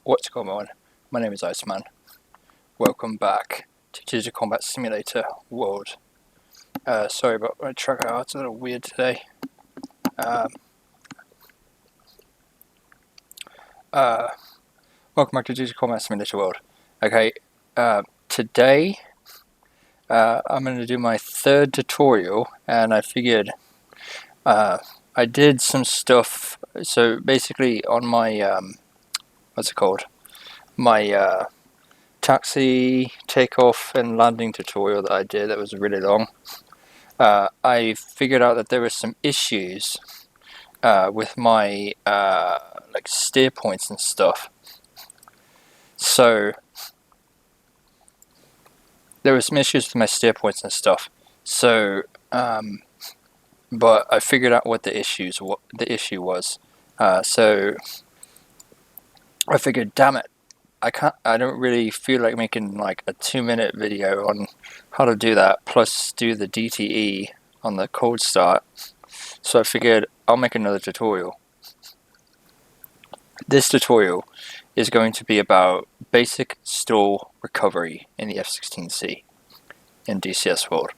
What's going on? My name is Iceman. Welcome back to Digital Combat Simulator World. Sorry about my truck out, it's a little weird today. Welcome back to Digital Combat Simulator World. Okay, today I'm going to do my third tutorial, and I figured I did some stuff. So basically on my, what's it called? My taxi takeoff and landing tutorial that I did that was really long. I figured out that there were some issues with my like steer points and stuff. So there were some issues with my steer points and stuff. So, but I figured out what the issue was. So I figured, damn it, I don't really feel like making like a 2-minute video on how to do that, plus do the DTE on the cold start. So I figured I'll make another tutorial. This tutorial is going to be about basic stall recovery in the F-16C in DCS World.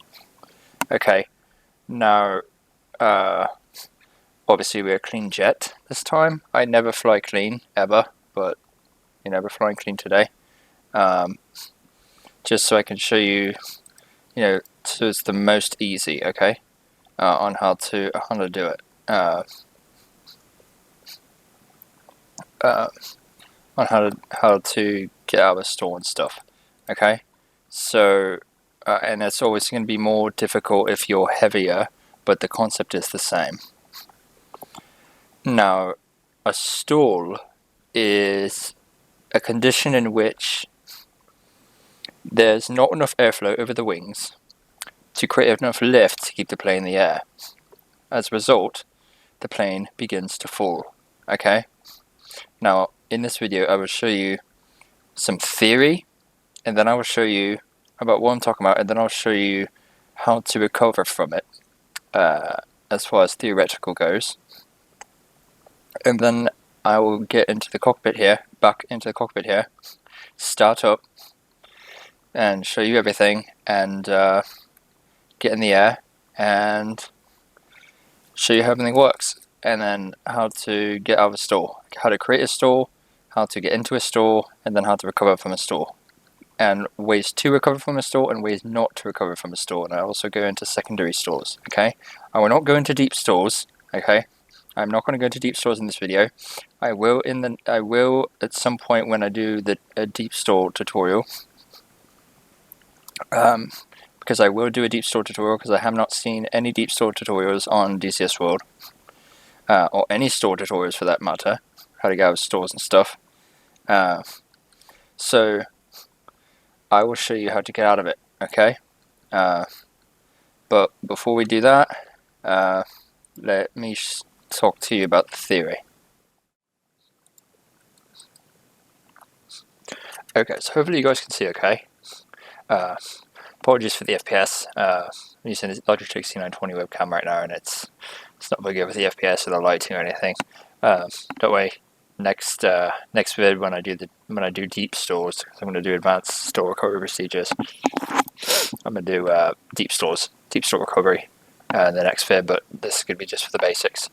Okay, now obviously we're a clean jet this time. I never fly clean, ever, but you know, we're flying clean today. Just so I can show you, you know, so it's the most easy, okay, on how to do it. On how to get out of a stall and stuff. Okay, so and it's always going to be more difficult if you're heavier, but the concept is the same. Now, a stall is a condition in which there's not enough airflow over the wings to create enough lift to keep the plane in the air. As a result, the plane begins to fall. Okay? Now, in this video, I will show you some theory, and then I will show you about what I'm talking about, and then I'll show you how to recover from it, as far as theoretical goes. And then I will get into the cockpit here, back into the cockpit here, start up, and show you everything, and get in the air, and show you how everything works, and then how to get out of a stall, how to create a stall, how to get into a stall, and then how to recover from a stall, and ways to recover from a stall and ways not to recover from a stall. And I also go into secondary stalls. Okay, I will not go into deep stalls. Okay, I'm not going to go into deep stalls in this video. I will at some point when I do the deep stall tutorial. Because I will do a deep stall tutorial, because I have not seen any deep stall tutorials on DCS World, or any stall tutorials for that matter, how to get out of stalls and stuff. So I will show you how to get out of it, okay? But before we do that, let me talk to you about the theory. Okay, so hopefully you guys can see okay. Apologies for the FPS. I'm using a Logitech C920 webcam right now, and it's not very good with the FPS or the lighting or anything. Don't worry. Next vid when I do deep stalls, I'm going to do advanced stall recovery procedures. I'm going to do deep stall recovery in the next vid, but this is going to be just for the basics.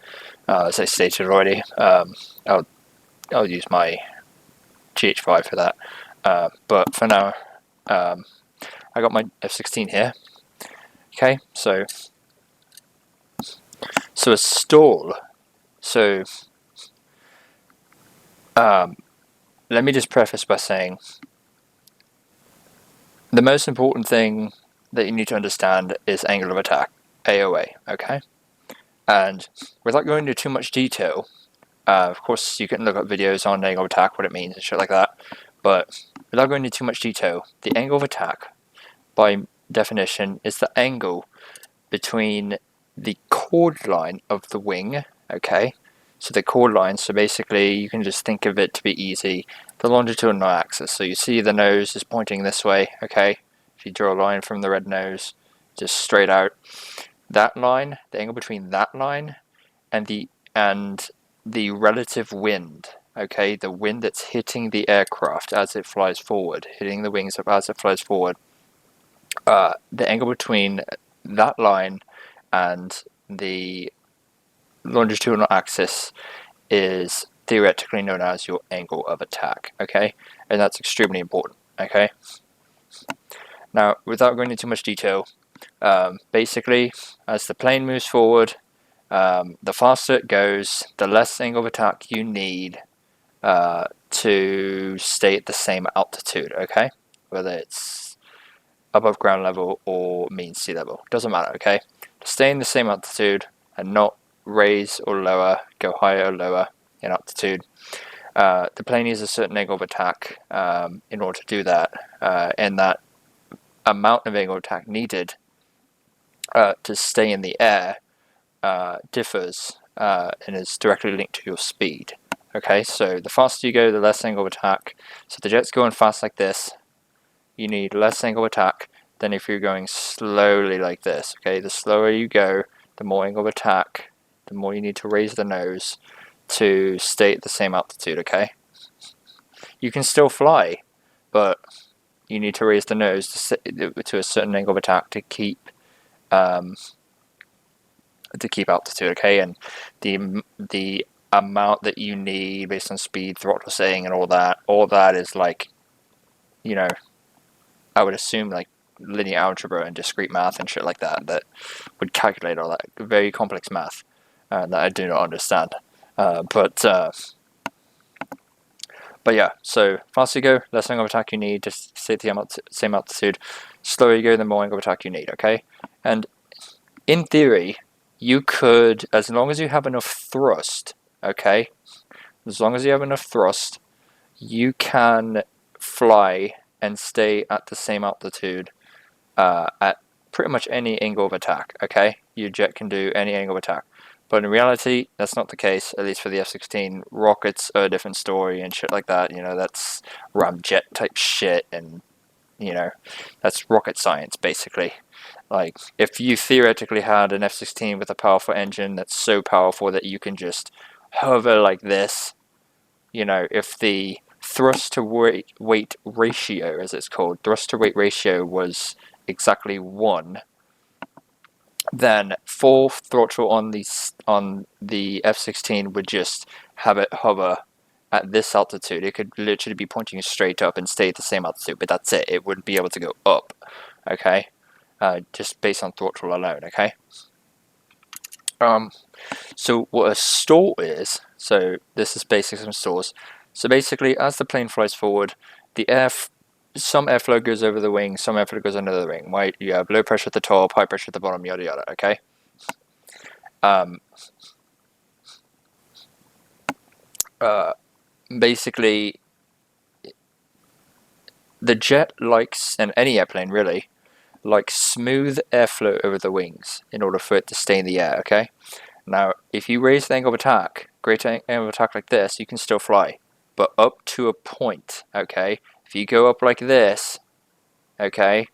As I stated already, I'll use my GH5 for that. But for now, I got my F-16 here. Okay, so a stall. So let me just preface by saying the most important thing that you need to understand is angle of attack, AOA. Okay, and without going into too much detail, of course you can look up videos on angle of attack, what it means and shit like that. But without going into too much detail, the angle of attack, by definition, is the angle between the chord line of the wing, okay? So the chord line, so basically you can just think of it to be easy, the longitudinal axis. So you see the nose is pointing this way, okay? If you draw a line from the red nose, just straight out, that line, the angle between that line and the relative wind, okay, the wind that's hitting the aircraft as it flies forward, hitting the wings as it flies forward, the angle between that line and the longitudinal axis is theoretically known as your angle of attack, okay? And that's extremely important, okay? Now, without going into too much detail, basically, as the plane moves forward, the faster it goes, the less angle of attack you need to stay at the same altitude, okay? Whether it's above ground level or mean sea level, doesn't matter, okay? To stay in the same altitude and not raise or lower, go higher or lower in altitude, the plane needs a certain angle of attack in order to do that, and that amount of angle of attack needed to stay in the air differs and is directly linked to your speed. Okay, so the faster you go, the less angle of attack. So the jet's going fast like this, you need less angle of attack than if you're going slowly like this. Okay, the slower you go, the more angle of attack, the more you need to raise the nose to stay at the same altitude. Okay, you can still fly, but you need to raise the nose to a certain angle of attack to keep altitude. Okay, and the amount that you need based on speed, throttle setting, and all that is like, you know, I would assume like linear algebra and discrete math and shit like that would calculate all that very complex math that I do not understand. But yeah, so faster you go, less angle of attack you need to stay at the same altitude. Slower you go, the more angle of attack you need. Okay, and in theory, you could, as long as you have enough thrust, okay, as long as you have enough thrust, you can fly and stay at the same altitude at pretty much any angle of attack, okay? Your jet can do any angle of attack. But in reality, that's not the case, at least for the F-16. Rockets are a different story and shit like that, you know, that's ramjet type shit, and, you know, that's rocket science, basically. Like, if you theoretically had an F-16 with a powerful engine that's so powerful that you can just hover like this, you know, if the thrust to weight ratio, as it's called, thrust to weight ratio was exactly 1, then full throttle on the F-16 would just have it hover at this altitude. It could literally be pointing straight up and stay at the same altitude, but that's it. It wouldn't be able to go up, okay? Just based on throttle alone, okay? So what a stall is, so this is basically some stalls. So basically, as the plane flies forward, some airflow goes over the wing, some airflow goes under the wing, right? You have low pressure at the top, high pressure at the bottom, yada yada, okay? Basically, the jet likes, and any airplane really, likes smooth airflow over the wings in order for it to stay in the air, okay? Now, if you raise the angle of attack, great angle of attack like this, you can still fly, but up to a point, okay? If you go up like this, okay,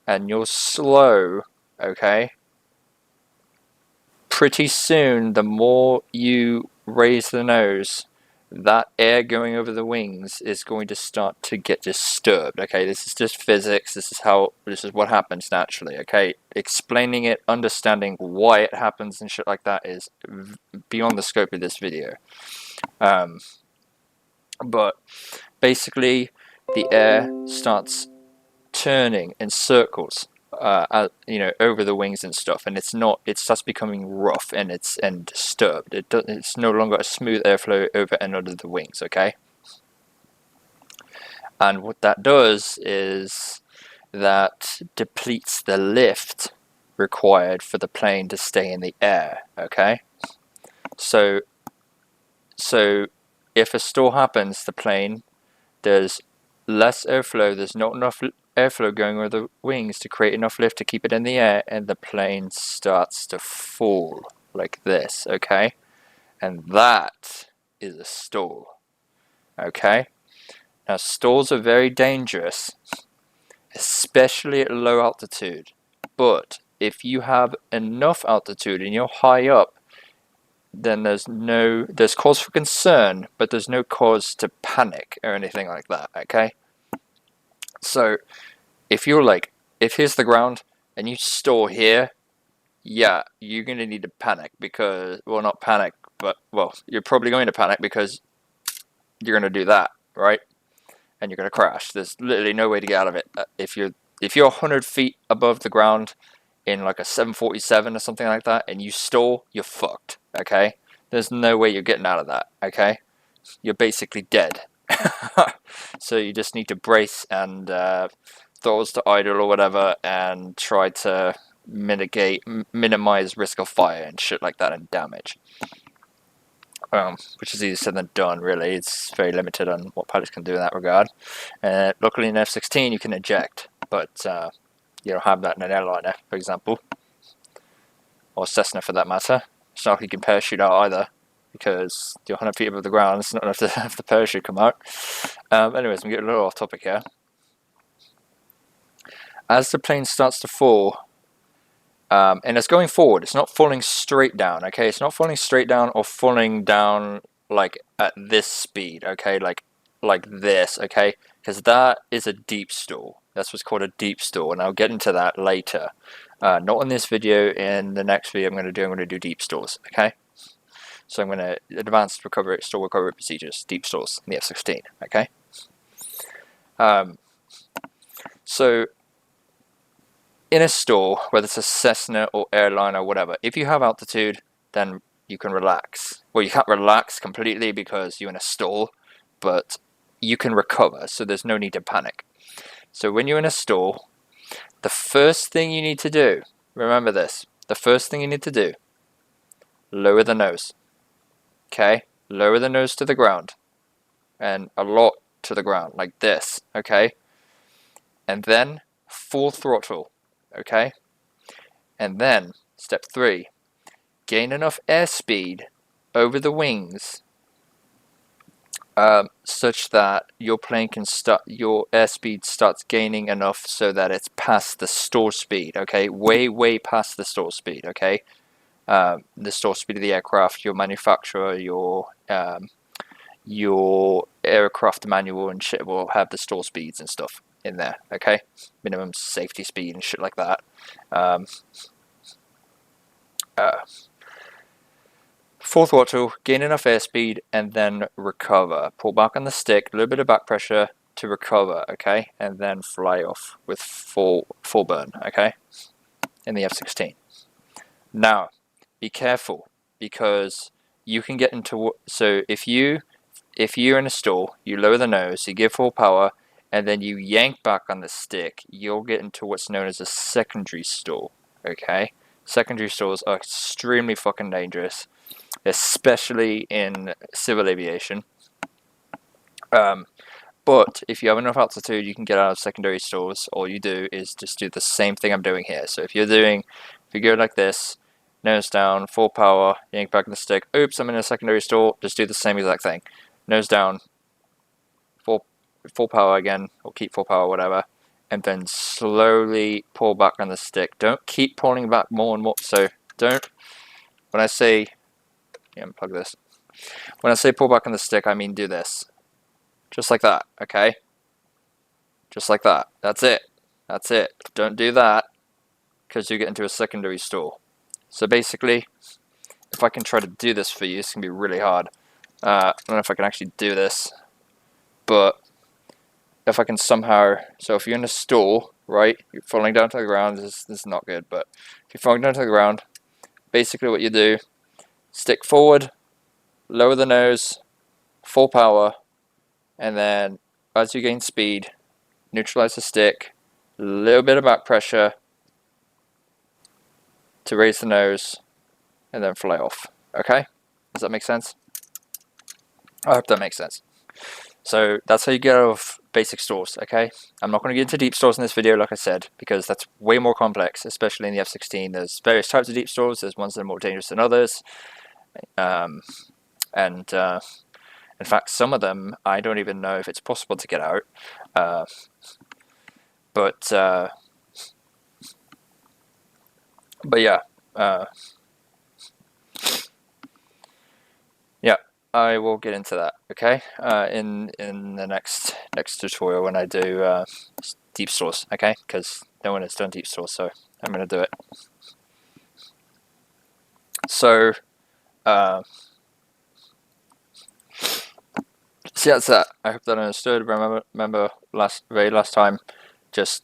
and you're slow, okay, pretty soon, the more you raise the nose, that air going over the wings is going to start to get disturbed. Okay, this is just physics. This is what happens naturally. Okay, explaining it, understanding why it happens and shit like that is beyond the scope of this video. But basically, the air starts turning in circles, over the wings and stuff, and it starts becoming rough and disturbed. It's no longer a smooth airflow over and under the wings, okay? And what that does is that depletes the lift required for the plane to stay in the air, okay? So if a stall happens, there's less airflow, there's not enough airflow going over the wings to create enough lift to keep it in the air, and the plane starts to fall like this, okay? And that is a stall, okay? Now, stalls are very dangerous, especially at low altitude, but if you have enough altitude and you're high up, then there's cause for concern, but there's no cause to panic or anything like that, okay? So if here's the ground and you store here, yeah, you're going to need to panic because, well, not panic, but, well, you're probably going to panic because you're going to do that, right? And you're going to crash. There's literally no way to get out of it. If you're 100 feet above the ground in like a 747 or something like that, and you stall, you're fucked, okay? There's no way you're getting out of that, okay? You're basically dead. So you just need to brace and throttles to idle or whatever, and try to minimize risk of fire and shit like that and damage. Which is easier said than done, really. It's very limited on what pilots can do in that regard. Luckily in F-16 you can eject, but you don't have that in an airliner, for example, or Cessna for that matter. It's not like you can parachute out either, because you're 100 feet above the ground. It's not enough to have the parachute come out. Anyways, I'm getting a little off topic here. As the plane starts to fall, and it's going forward, it's not falling straight down, okay? It's not falling straight down or falling down like at this speed, okay? Like this, okay? Because that is a deep stall. That's what's called a deep stall, and I'll get into that later. Not in this video. In the next video I'm going to do deep stalls, okay? So I'm going to advanced stall recovery procedures, deep stalls in the F-16, okay? So in a stall, whether it's a Cessna or airliner or whatever, if you have altitude, then you can relax. Well, you can't relax completely because you're in a stall, but you can recover, so there's no need to panic. So when you're in a stall, the first thing you need to do, remember this, the first thing you need to do, lower the nose. Okay? Lower the nose to the ground. And a lot to the ground, like this, okay? And then full throttle, okay? And then, step 3, gain enough airspeed over the wings such that your plane can your airspeed starts gaining enough so that it's past the stall speed, okay? Way past the stall speed, okay? The stall speed of the aircraft, your manufacturer, your aircraft manual and shit will have the stall speeds and stuff in there, okay? Minimum safety speed and shit like that. Full throttle, gain enough airspeed, and then recover. Pull back on the stick, a little bit of back pressure to recover, okay? And then fly off with full burn, okay? In the F-16. Now, be careful, because you can get into, so if you're in a stall, you lower the nose, you give full power, and then you yank back on the stick, you'll get into what's known as a secondary stall, okay? Secondary stalls are extremely fucking dangerous, especially in civil aviation. But if you have enough altitude, you can get out of secondary stalls. All you do is just do the same thing I'm doing here. So if you go like this, nose down, full power, yank back on the stick, oops, I'm in a secondary stall, just do the same exact thing. Nose down, full power again, or keep full power, whatever, and then slowly pull back on the stick. Don't keep pulling back more and more. So when I say, unplug this. When I say pull back on the stick, I mean do this. Just like that, okay? Just like that. That's it. That's it. Don't do that, because you get into a secondary stall. So basically, if I can try to do this for you, it's going to be really hard. I don't know if I can actually do this, but if I can somehow, so if you're in a stall, right, you're falling down to the ground, this is not good, but if you're falling down to the ground, basically what you do, stick forward, lower the nose, full power, and then as you gain speed, neutralize the stick, a little bit of back pressure to raise the nose, and then fly off. Okay? Does that make sense? I hope that makes sense. So that's how you get out of basic stalls, okay? I'm not going to get into deep stalls in this video, like I said, because that's way more complex, especially in the F-16. There's various types of deep stalls. There's ones that are more dangerous than others. In fact, some of them, I don't even know if it's possible to get out. But yeah. Yeah, I will get into that. Okay, in the next tutorial when I do deep source. Okay, because no one has done deep source, so I'm gonna do it. So, see, that's that. I hope that I understood. Remember very last time, just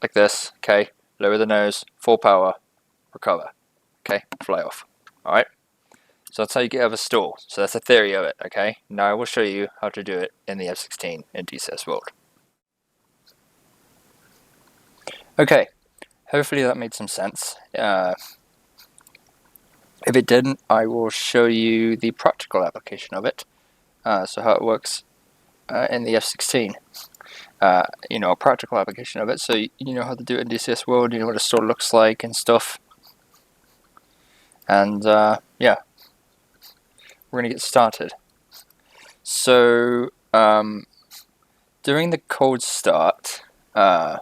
like this. Okay, lower the nose, full power, recover. Okay, fly off. All right. So that's how you get out of a stall. So that's the theory of it. Okay. Now I will show you how to do it in the F-16 in DCS world. Okay. Hopefully that made some sense. If it didn't, I will show you the practical application of it. So how it works in the F-16. You know, a practical application of it. So you know how to do it in DCS world. You know what a stall looks like and stuff. And yeah, we're gonna get started. So during the cold start, there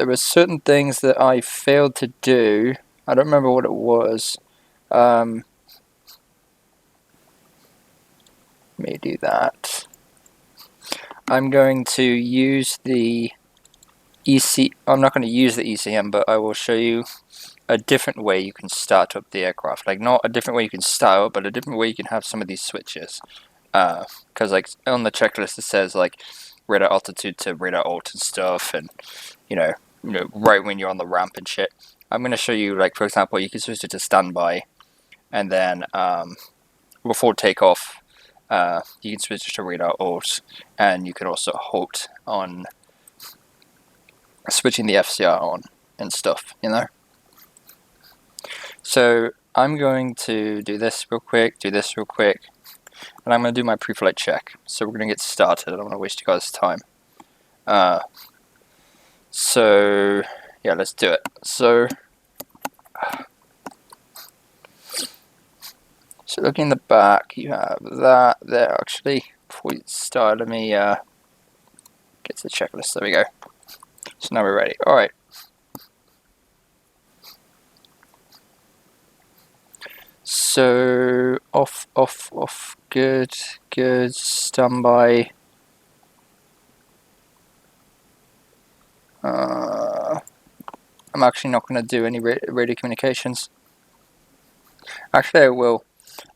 were certain things that I failed to do. I don't remember what it was. Let me do that. I'm going to use the EC. I'm not going to use the ECM, but I will show you a different way you can start up the aircraft. Like, not a different way you can start up, but a different way you can have some of these switches. Because like on the checklist it says like radar altitude to radar alt and stuff, and you know right when you're on the ramp and shit. I'm going to show you, like, for example, you can switch it to standby, and then before takeoff you can switch it to radar alt, and you can also halt on switching the FCR on and stuff, you know. So I'm going to do this real quick, and I'm going to do my pre-flight check. So we're going to get started. I don't want to waste you guys' time. So yeah, let's do it. So looking in the back, you have that there. Actually, before we start, let me get to the checklist. There we go. So now we're ready. All right. So off. Good. Standby. I'm actually not going to do any radio communications. Actually, I will.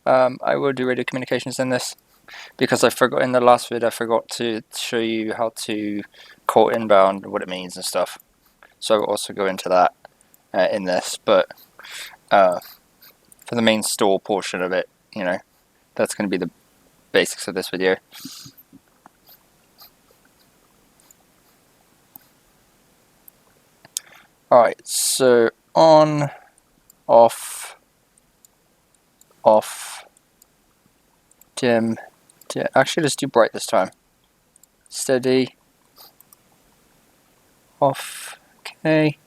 I will do radio communications in this, because I forgot in the last vid. I forgot to show you how to call inbound, what it means and stuff. So I will also go into that in this. But for the main stall portion of it, you know, that's going to be the basics of this video. Alright, so on, off, dim. Actually, let's do bright this time. Steady, off, okay.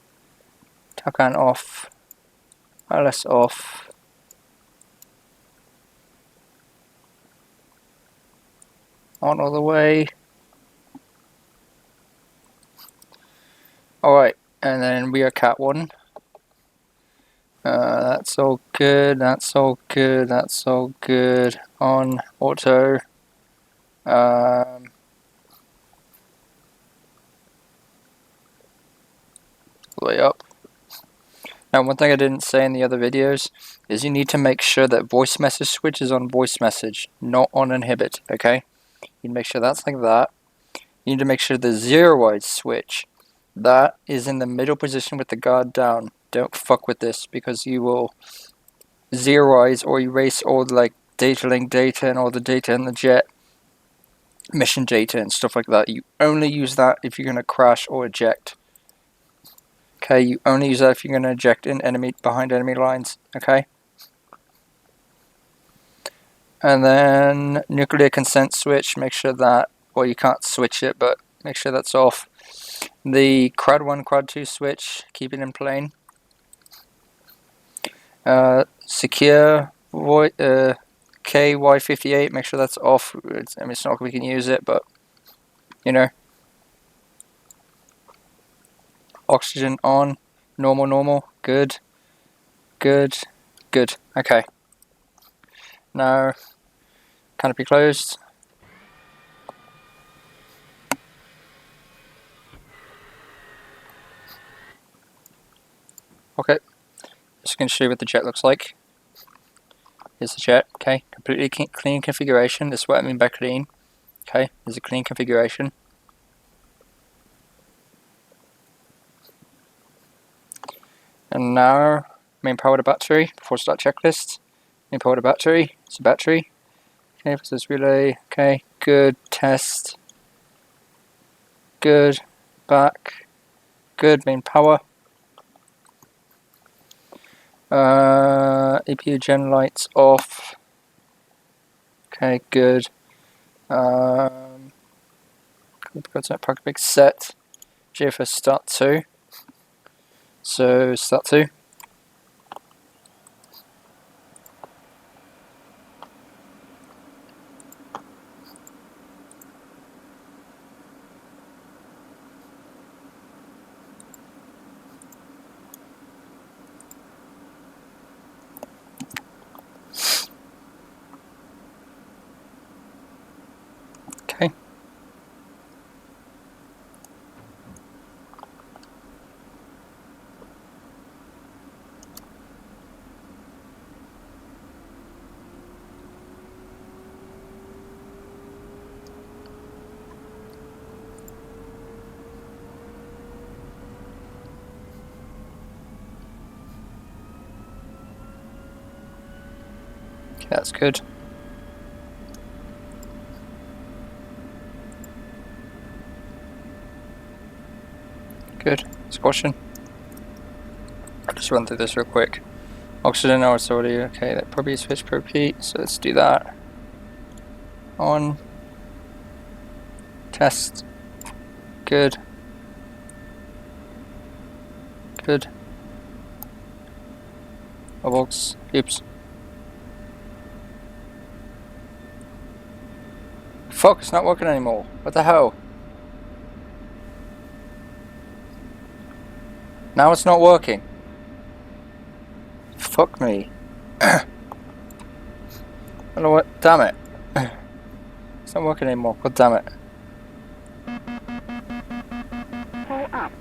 Takan off, LS off. On all the way. Alright, and then we are cat 1. That's all good, that's all good. On auto. Way up. Now, one thing I didn't say in the other videos is you need to make sure that voice message switch is on voice message, not on inhibit, okay? You need to make sure that's like that. You need to make sure the zero-wide switch, that is in the middle position with the guard down. Don't fuck with this, because you will zero-wise or erase all the, like, data link data and all the data in the jet, mission data and stuff like that. You only use that if you're going to crash or eject. Okay, you only use that if you're going to eject in behind enemy lines, okay? And then nuclear consent switch, make sure that, well, you can't switch it, but make sure that's off. The CRAD 1, CRAD 2 switch, keep it in plane. Secure KY58, make sure that's off. I mean, it's not like we can use it, but, you know. Oxygen on, normal, good. good, good. Okay. Now, canopy closed. Okay. Just going to show you what the jet looks like. Here's the jet. Okay. Completely clean configuration. This is what I mean by clean. Okay. There's a clean configuration. And now, main power to battery. Before start checklist. Main power to battery. It's a battery. Okay. This relay. Okay. Good. Test. Good. Back. Good. Main power. APU gen lights off. Okay, good. Pocket big set. GFS start 2. So start 2. Okay. Okay, that's good. Good. Squashing. I'll just run through this real quick. Oxygen now it's already okay. That probably switch per repeat. So let's do that. On. Test. Good. Good. Bubbles. Oops. Fuck, it's not working anymore. What the hell? Now it's not working. Fuck me. I don't know what. Damn it. It's not working anymore. God damn it. Pull up.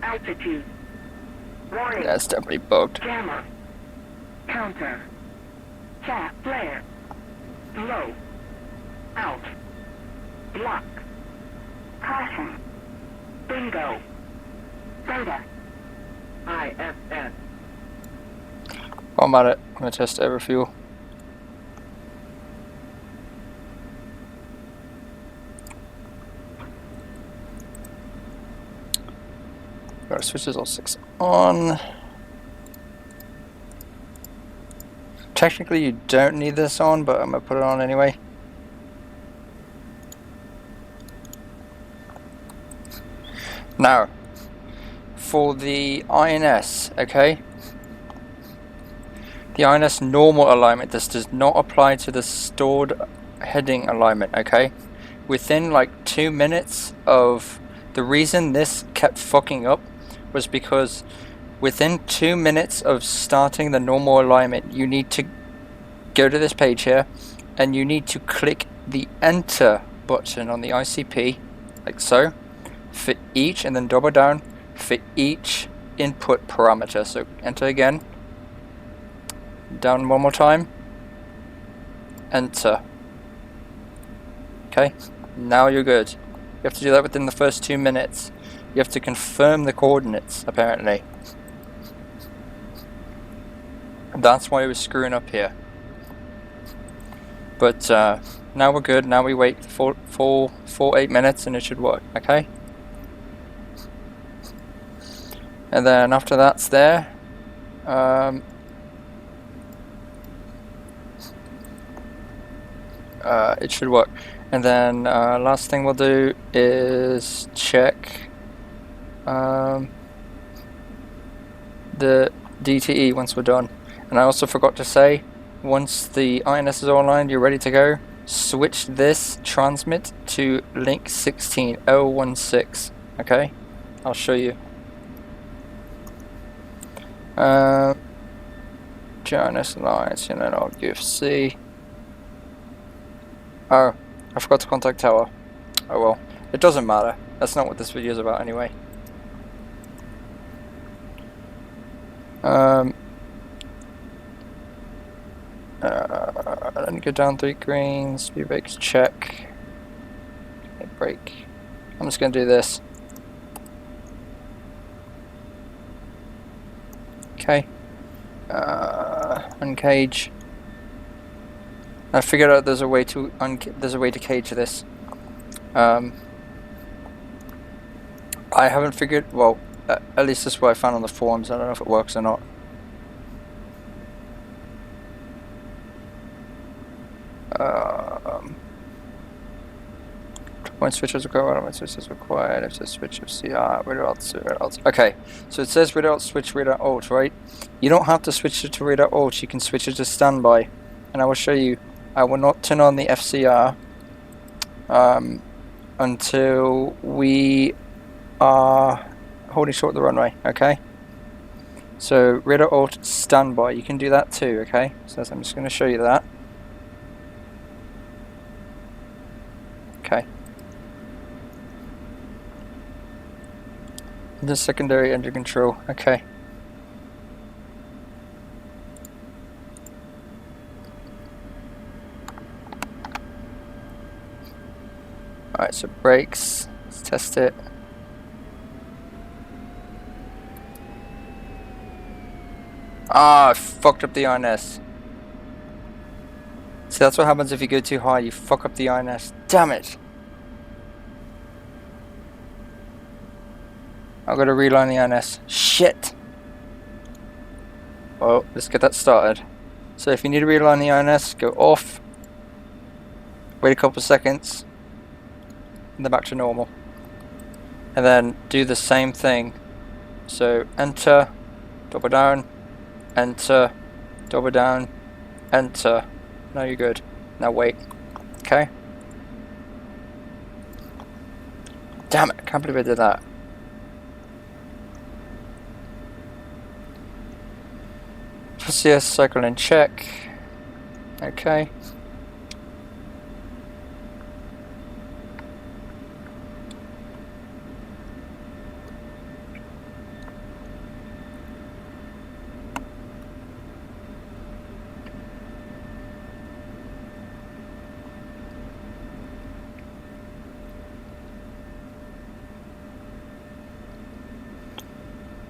Altitude. Warning. Yeah, it's definitely bugged. Jammer. Counter. Chat flare. Low. Out. Block. Caution. Bingo. Soda. IFS. I'm at it. I'm gonna test air fuel. Got our switches all 6 on. Technically, you don't need this on, but I'm gonna put it on anyway. Now, for the INS, okay? The INS normal alignment, this does not apply to the stored heading alignment, okay? Within like 2 minutes of... The reason this kept fucking up was because within 2 minutes of starting the normal alignment, you need to go to this page here, and you need to click the enter button on the ICP, like so, for each, and then double down for each input parameter. So enter again, down one more time, enter. Okay, now you're good. You have to do that within the first 2 minutes. You have to confirm the coordinates, apparently. That's why it was screwing up here. But now we're good. Now we wait for 8 minutes and it should work, okay? And then after that's there, it should work. And then last thing we'll do is check the DTE once we're done. And I also forgot to say, once the INS is all aligned, you're ready to go, switch this transmit to link 16016, okay? I'll show you. Jonas Alliance, and then I'll give C. Oh, I forgot to contact Tower. Oh well, it doesn't matter. That's not what this video is about anyway. Then go down 3 greens, speed brakes, check. Okay, brake. I'm just gonna do this. Okay. Uncage. I figured out there's a way to cage this. I haven't figured. Well, at least this is what I found on the forums. I don't know if it works or not. When switches required, when switches required, if the switch of CR, readout, readout. Okay, so it says readout, switch, readout, alt, right? You don't have to switch it to readout, alt. You can switch it to standby, and I will show you. I will not turn on the FCR until we are holding short of the runway. Okay. So readout, alt, standby. You can do that too. Okay. So I'm just going to show you that. Okay. The secondary engine control. Okay. Alright, so brakes. Let's test it. Ah, I fucked up the INS. See, that's what happens if you go too high. You fuck up the INS. Damn it! I've got to reline the INS. Shit! Well, let's get that started. So if you need to reline the INS, go off. Wait a couple of seconds. And then back to normal. And then do the same thing. So enter, double down, enter, double down, enter. Now you're good. Now wait. Okay. Damn it, I can't believe I did that. CS cycle in check. Okay.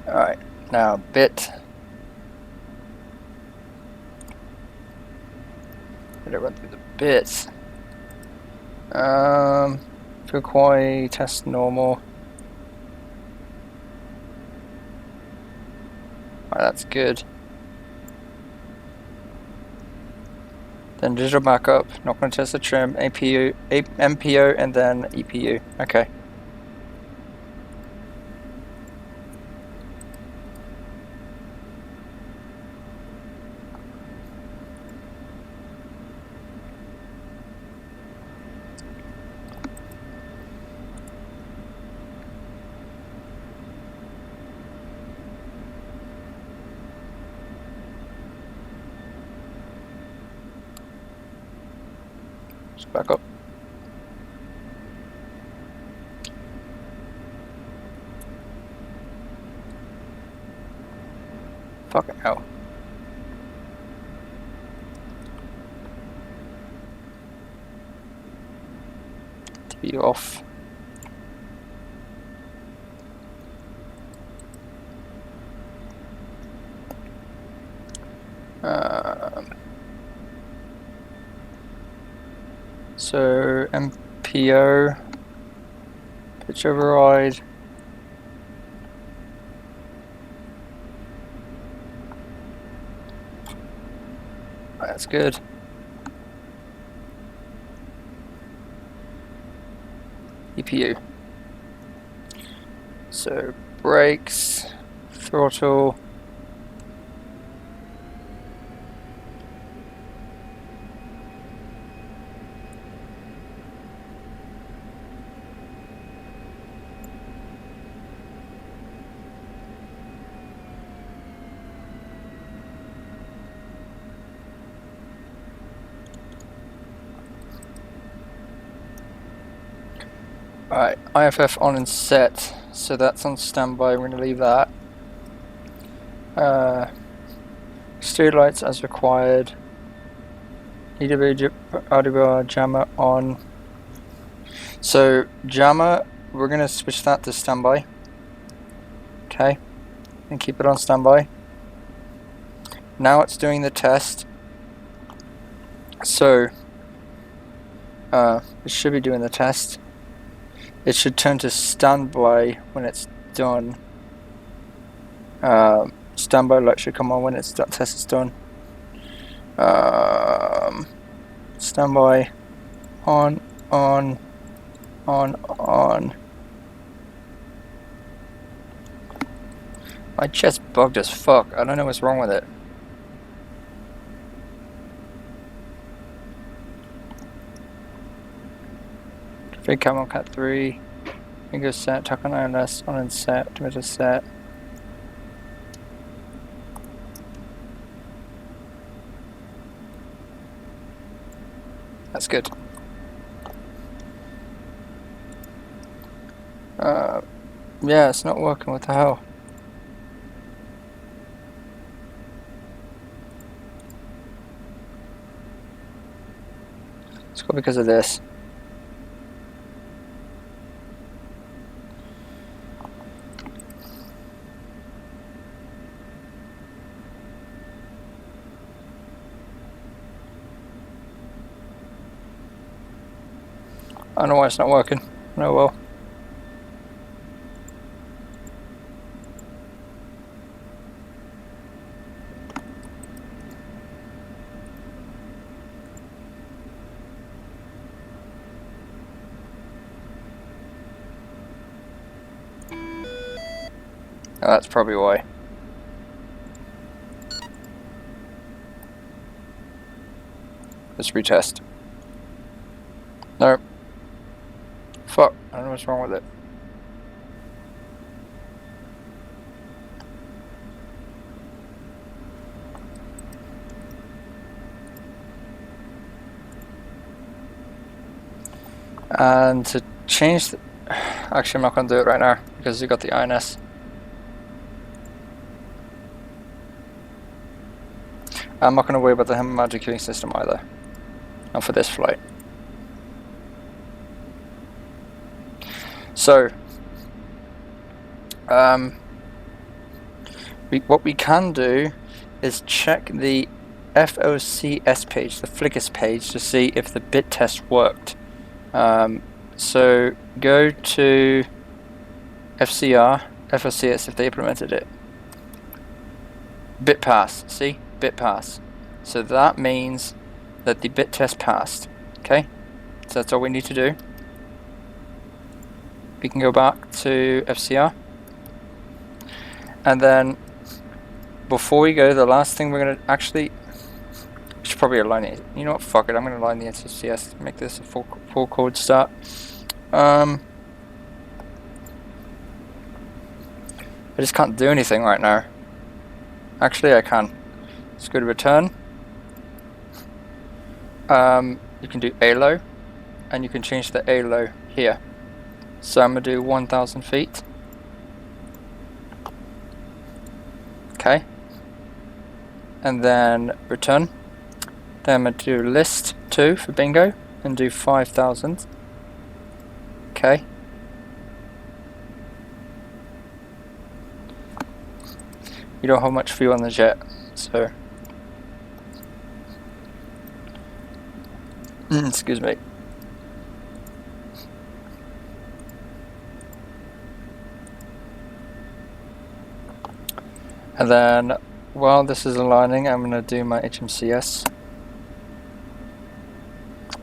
Alright, now bit. Better run through the bits. Fuel quality, test normal. Alright, that's good. Then digital backup, not going to test the trim, APU, MPO, and then EPU. Okay. Just back up. Fucking hell. TV off. So MPO, pitch override. That's good. EPU. So brakes, throttle. Alright, IFF on and set. So that's on standby. We're going to leave that. Exterior lights as required. EW audio jammer on. So jammer, we're going to switch that to standby. Okay, and keep it on standby. Now it's doing the test. So it should be doing the test. It should turn to standby when it's done. Standby light should come on when it's test is done. Standby on. My chest bugged as fuck. I don't know what's wrong with it. Config cam on cat 3. Finger set, tuck on ILS, on and set, emitter set. That's good. Yeah, it's not working. What the hell? It's got because of this. I don't know why it's not working. Oh well. Oh, that's probably why. Let's retest. Nope. Fuck, I don't know what's wrong with it. And to change the... Actually, I'm not going to do it right now because you got the INS. I'm not going to worry about the magic queuing system either. Not for this flight. So, what we can do is check the FOCS page, the Flickrs page, to see if the bit test worked. So go to FOCS if they implemented it. Bit pass, see? Bit pass. So that means that the bit test passed. Okay? So that's all we need to do. We can go back to FCR. And then before we go, the last thing we're going to actually... We should probably align it. You know what? Fuck it. I'm going to align the SFCS to make this a full code start. I just can't do anything right now. Actually, I can. Let's go to return. You can do ALO, and you can change the ALO here. So I'm going to do 1,000 feet. Okay. And then return. Then I'm going to do list 2 for bingo and do 5,000. Okay. You don't have much fuel on the jet, so excuse me. And then while this is aligning, I'm going to do my HMCS.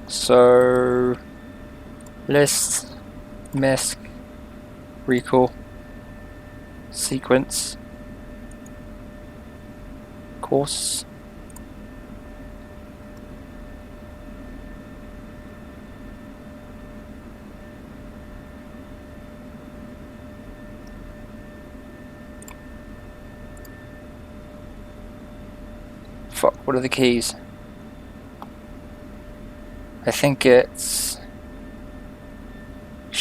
So list, misc, recall, sequence, course, fuck, what are the keys? I think it's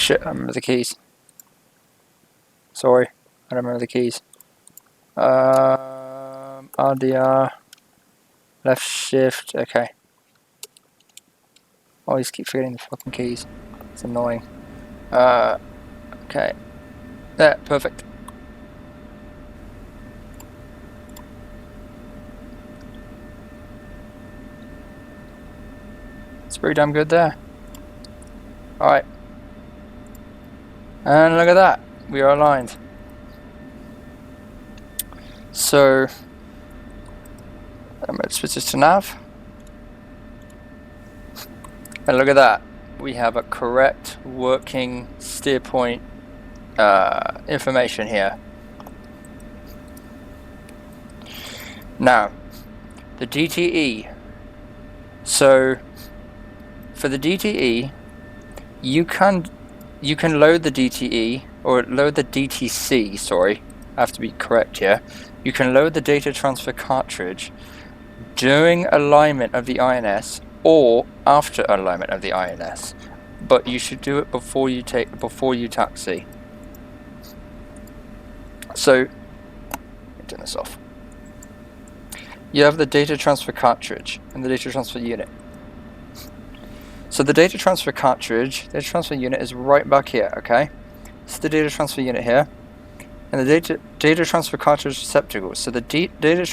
shit, I remember the keys. Sorry, I don't remember the keys. RDR, left shift, okay. I always keep forgetting the fucking keys. It's annoying. Okay. There, perfect. It's pretty damn good there. Alright. And look at that. We are aligned. So, I'm going to switch this to nav. And look at that. We have a correct working steer point information here. Now, the DTE. So, for the DTE, you can load the DTE, or load the DTC, sorry, I have to be correct here. You can load the data transfer cartridge during alignment of the INS or after alignment of the INS, but you should do it before you taxi. So, let me turn this off. You have the data transfer cartridge and the data transfer unit. So the data transfer cartridge, data transfer unit is right back here, okay? It's the data transfer unit here, and the data transfer cartridge receptacle. So the data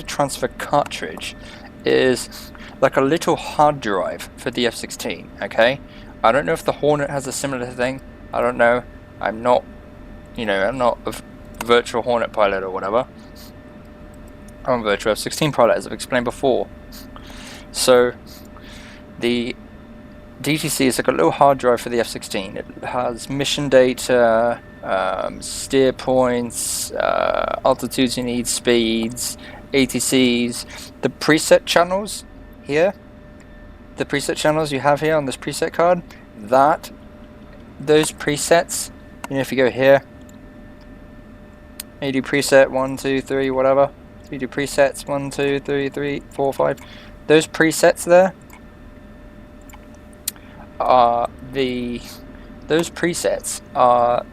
transfer cartridge is like a little hard drive for the F-16, okay? I don't know if the Hornet has a similar thing. I don't know. I'm not a virtual Hornet pilot or whatever. I'm a virtual F-16 pilot, as I've explained before. So the DTC is like a little hard drive for the F-16. It has mission data, steer points, altitudes you need, speeds, ATCs, the preset channels here, the preset channels you have here on this preset card, those presets, if you go here, and you do preset 1, 2, 3, whatever, you do presets 1, 2, 3, 4, 5, those presets there, those presets are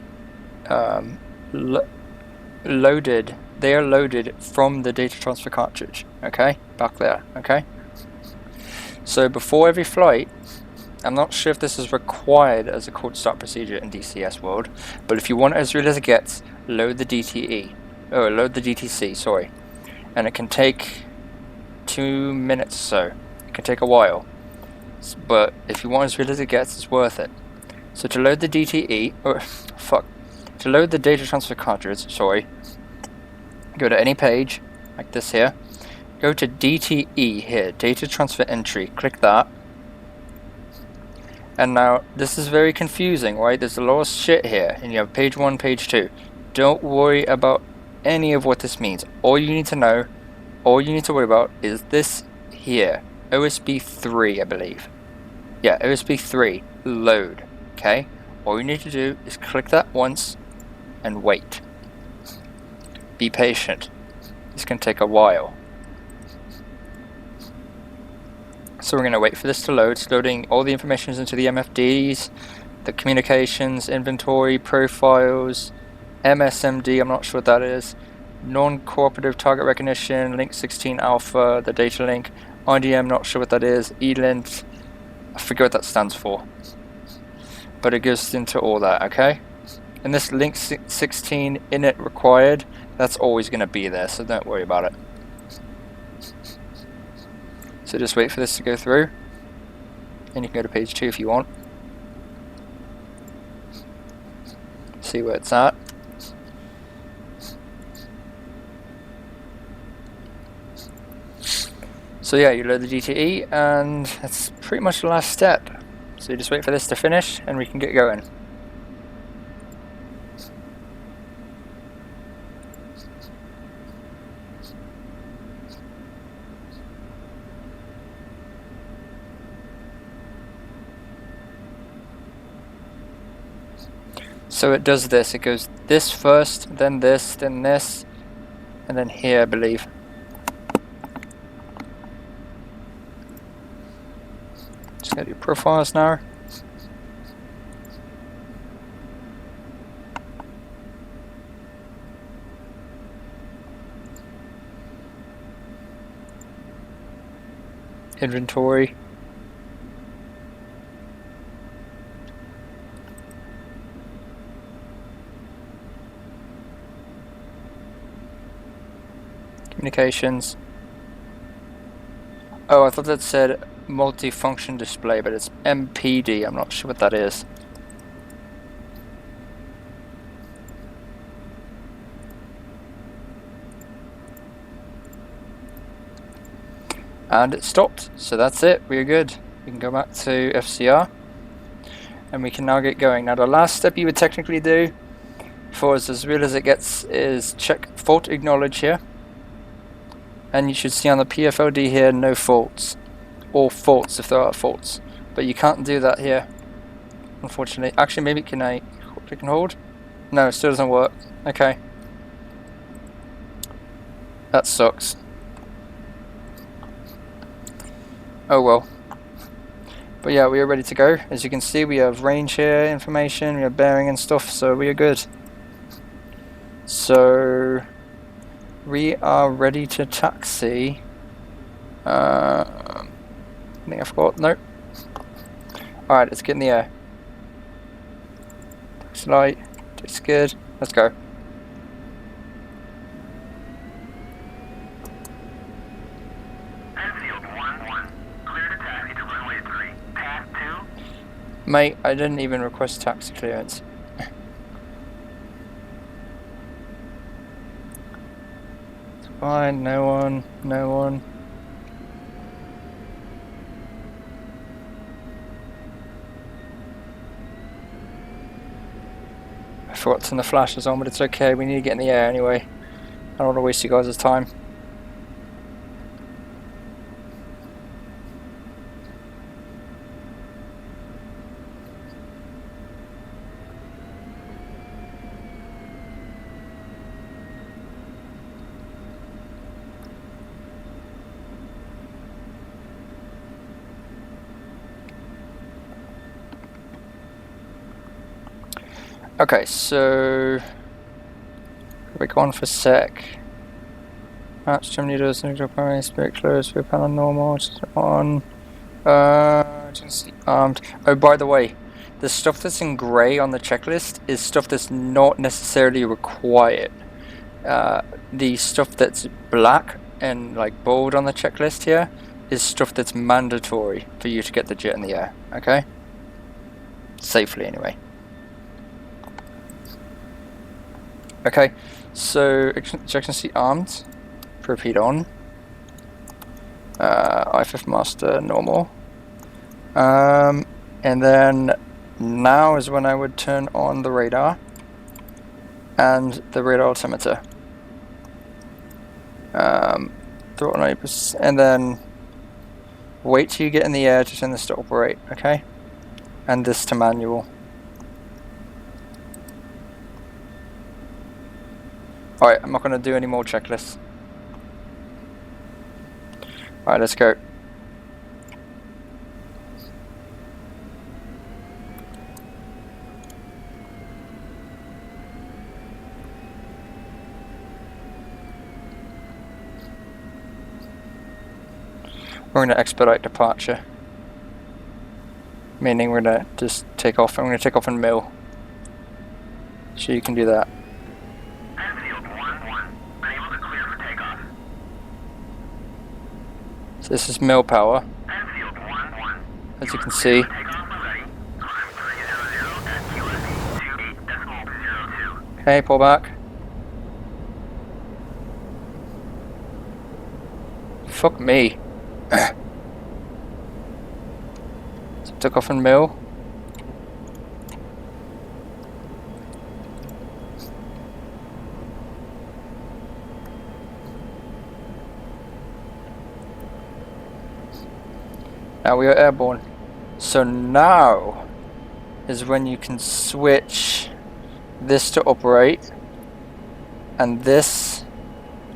loaded. They are loaded from the data transfer cartridge. Okay, back there. Okay. So before every flight, I'm not sure if this is required as a cold start procedure in DCS world, but if you want it as real as it gets, load the DTE, or load the DTC. Sorry, and it can take 2 minutes or so. It can take a while. But if you want as real as it gets, it's worth it. So to load the DTE, to load the data transfer cartridge, sorry, go to any page, like this here, go to DTE here, data transfer entry, click that, and now this is very confusing, right? There's a lot of shit here, and you have page 1, page 2. Don't worry about any of what this means. All you need to know, all you need to worry about is this here, OSB 3, I believe. Yeah, OSB 3, load, okay? All you need to do is click that once and wait. Be patient. This can take a while. So we're going to wait for this to load. It's loading all the information into the MFDs, the communications, inventory, profiles, MSMD, I'm not sure what that is, non-cooperative target recognition, link 16 alpha, the data link, IDM, not sure what that is, ELINT, I forget what that stands for, but it goes into all that, okay? And this link 16 init required, that's always going to be there, so don't worry about it. So just wait for this to go through, and you can go to page 2 if you want. See where it's at. So yeah, you load the DTE, and that's pretty much the last step. So you just wait for this to finish, and we can get going. So it does this, it goes this first, then this, and then here, I believe. Just gotta do profiles now. inventory. Communications. Oh, I thought that said multifunction display, but it's MPD. I'm not sure what that is. And it stopped, so that's it. We're good. We can go back to FCR, and we can now get going. Now, the last step you would technically do, for as real as it gets, is check fault acknowledge here, and you should see on the PFOD here no faults, or faults if there are faults, but you can't do that here, unfortunately. Actually, maybe can I click and hold? No, it still doesn't work. Okay, that sucks. Oh well. But yeah, we are ready to go. As you can see, we have range here information, we have bearing and stuff, so we are good. So we are ready to taxi. I think I forgot. Nope. Alright, let's get in the air. Taxi light. It's good. Let's go. Mate, I didn't even request taxi clearance. It's fine, no one, no one. I forgot to turn the flashes on, but it's okay, we need to get in the air anyway. I don't want to waste you guys' time. Okay, so we go on for sec. Match chimney doors, primary spirit closed, we're panel normal, just on. Just armed. Oh, by the way, the stuff that's in grey on the checklist is stuff that's not necessarily required. The stuff that's black and like bold on the checklist here is stuff that's mandatory for you to get the jet in the air. Okay, safely anyway. Okay, so ejection seat armed, repeat on, I5 master normal, and then now is when I would turn on the radar and the radar altimeter, throttle 90%, and then wait till you get in the air to turn this to operate, okay, and this to manual. Alright, I'm not going to do any more checklists. Alright, let's go. We're going to expedite departure. Meaning we're going to just take off. I'm going to take off in mill. So you can do that. So this is mill power, as you can see. Okay, pull back. Fuck me. So took off in mill. Now we are airborne. So now is when you can switch this to operate and this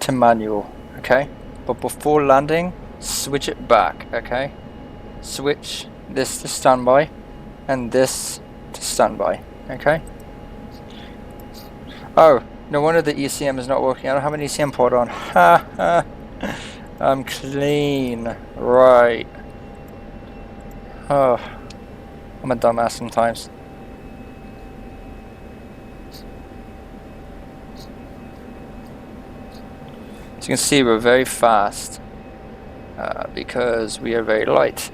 to manual, okay? But before landing, switch it back, okay? Switch this to standby and this to standby, okay? Oh, no wonder the ECM is not working. I don't have an ECM port on. Ha ha. I'm clean. Right. Oh, I'm a dumbass sometimes. As you can see, we're very fast because we are very light.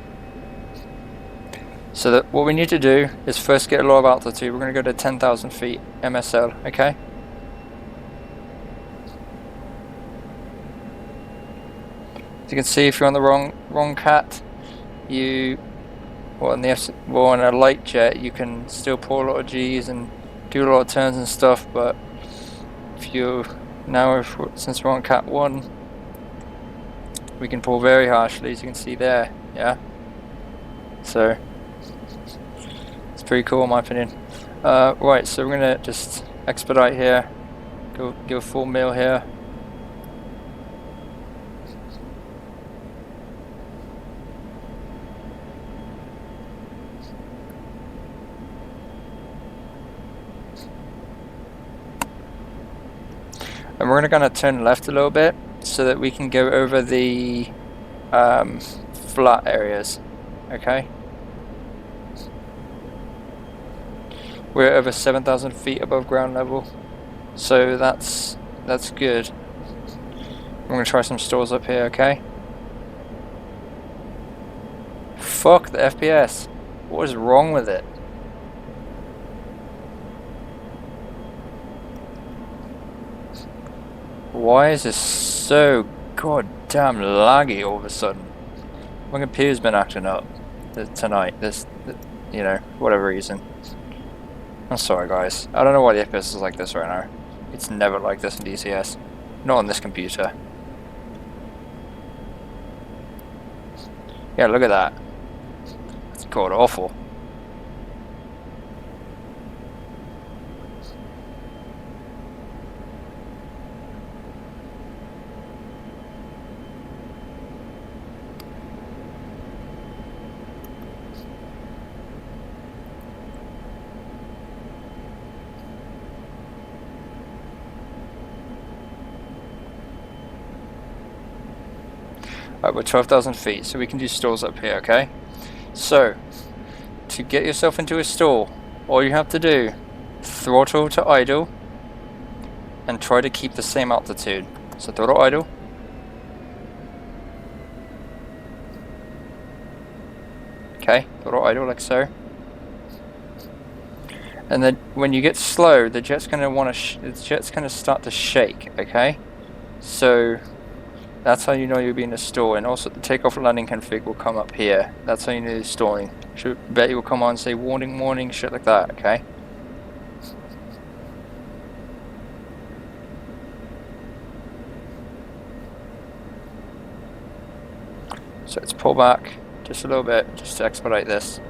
So that what we need to do is first get a lot of altitude. We're going to go to 10,000 feet MSL, okay? As you can see, if you're on the wrong cat, on a light jet, you can still pull a lot of G's and do a lot of turns and stuff. But since we're on cat 1, we can pull very harshly, as you can see there. Yeah. So it's pretty cool in my opinion. Right, so we're gonna just expedite here. Go full mil here. And we're gonna turn left a little bit so that we can go over the flat areas. Okay. We're over 7,000 feet above ground level, so that's good. I'm gonna try some stores up here, okay? Fuck the FPS. What is wrong with it? Why is this so goddamn laggy all of a sudden? My computer's been acting up tonight. Whatever reason. I'm sorry, guys. I don't know why the FPS is like this right now. It's never like this in DCS. Not on this computer. Yeah, look at that. It's god awful. Right, we're 12,000 feet, so we can do stalls up here, okay? So, to get yourself into a stall, all you have to do, throttle to idle, and try to keep the same altitude. So throttle idle. Okay, throttle idle like so. And then when you get slow, the jet's gonna start to shake, okay? So that's how you know you'll be in a stall. And also the takeoff and landing config will come up here. That's how you know you're stalling. Bet you will come on and say warning, warning, shit like that, okay? So let's pull back just a little bit, just to expedite this.